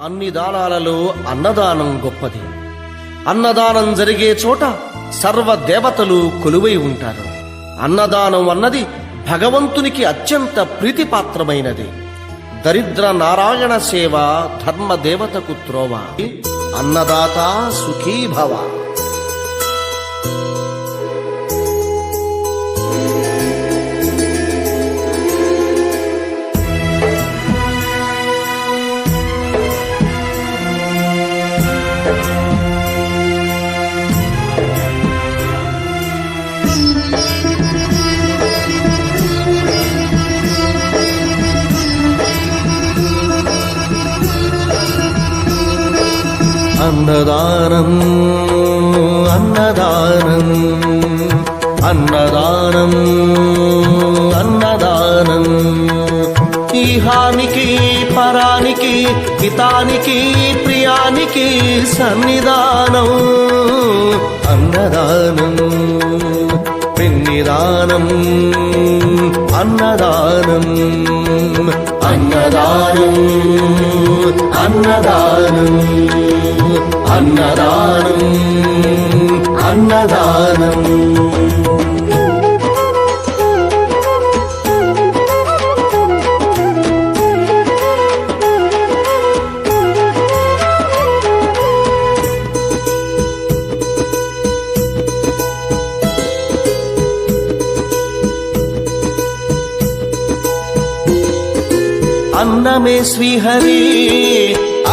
అన్ని దానాలలో అన్నదానం గొప్పది. అన్నదానం జరిగే చోట సర్వ దేవతలు కొలువై ఉంటారు. అన్నదానం అన్నది భగవంతునికి అత్యంత ప్రీతిపాత్రమైనది. దరిద్ర నారాయణ సేవ ధర్మదేవతకు త్రోవ. అన్నదాత సుఖీ భవ. అన్నదానం అన్నదానం అన్నదానం అన్నదానం ఈహానికి పరానికి హితానికి ప్రియానికి సన్నిధానం. అన్నదానం పిన్నిదానం అన్నదానం అన్నదానం అన్నదానం అన్నదానం అన్నదానం. అన్నమే శ్రీహరి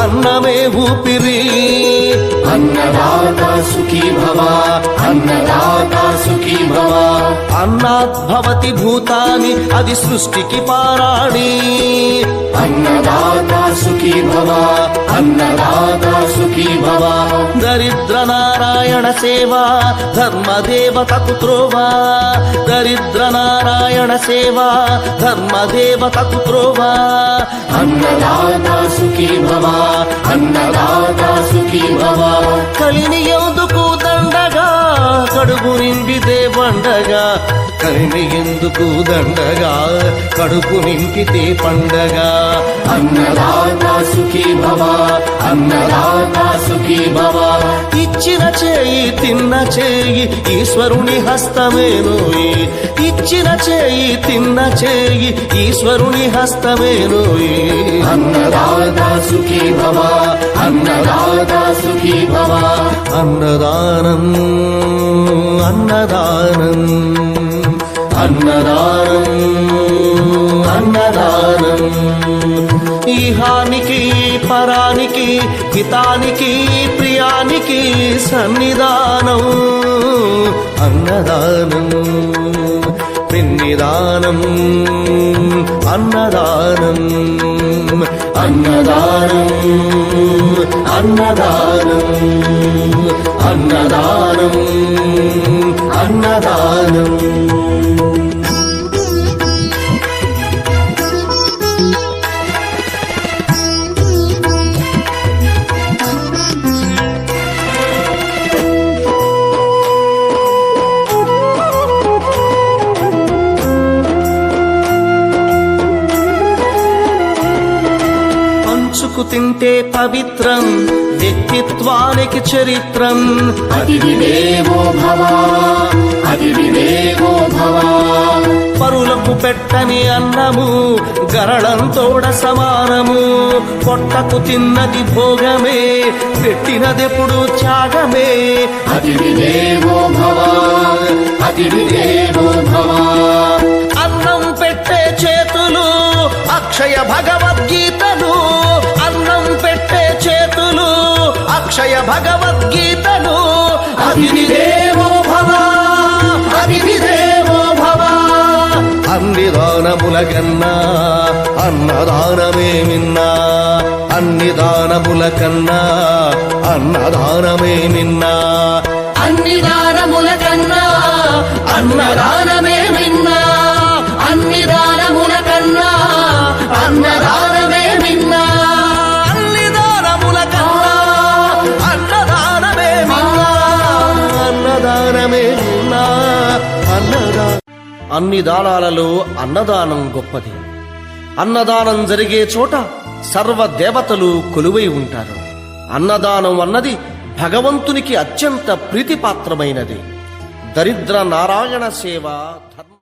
అన్నమే ఊపిరి. అన్నదాత సుఖీ భవ అన్నదాత సుఖీ భవ. అన్నాద్భవతి భూతాని అది సృష్టికి పారాణి. అన్నదాత సుఖీ భవ అన్నదాత సుఖీ భవ. దరిద్ర నారాయణ సేవ ధర్మదేవతకు త్రోవ. దరిద్ర నారాయణ సేవ ధర్మదేవతకు త్రోవ. అన్నదాత సుఖీ భవ అన్నదాత సుఖీ భవ. కలిని ఎందుకు దండగా కడుపు నిండితే పండగా. కలిని ఎందుకు దండగా కడుపు నింపితే పండగ. అన్నదాత సుఖీ భవ అన్నదాత సుఖీ భవ. ఇచ్చిన చేయి తిన్న చేయి ఈశ్వరుని హస్తమేనోయి. ఇచ్చిన చేయి తిన్న చేయి ఈశ్వరుని హస్తమేనోయి. అన్నదాత సుఖీ భవ అన్నదాత సుఖీ భవ. అన్నదానం అన్నదానం అన్నదానం అన్నదానం ఈహానికి పరానికి హితానికి ప్రియానికి సన్నిధానం. అన్నదానం పిన్నిదానం అన్నదానం అన్నదానం అన్నదానం అన్నదానం అన్నదానం. పంచుకు తింటే పవిత్రం వ్యక్తిత్వానికి చరిత్రం. అతిథి దేవో భవ అతిథి దేవో భవ. పరులకు పెట్టని అన్నము గరళంతోడ సమానము. పొట్టకు తిన్నది భోగమే పెట్టినదెప్పుడు త్యాగమే. అతిథి దేవో భవ అతిథి దేవో భవ. అన్నం పెట్టే చేతులు అక్షయ భగవద్గీతలు. అన్నం పెట్టే చేతులు అక్షయ భగవద్గీతలు. అతిథి దేవో భవ అతిథి దేవో భవ. అన్ని దానముల కన్నా అన్నదానమే మిన్నా. అన్ని దానముల కన్నా అన్నదానమే మిన్నా. అన్ని దానముల కన్నా అన్నదానమే మిన్నా. అన్ని దానముల కన్నా అన్నదానమే మిన్నా. అన్ని దానముల కన్నా అన్నదానమే మిన్నా. అన్నదానమే మిన్నా. అన్ని దానాలలో అన్నదానం గొప్పది. అన్నదానం జరిగే చోట సర్వ దేవతలు కొలువై ఉంటారు. అన్నదానం అన్నది భగవంతునికి అత్యంత ప్రీతిపాత్రమైనది. దరిద్ర నారాయణ సేవ ధర్మ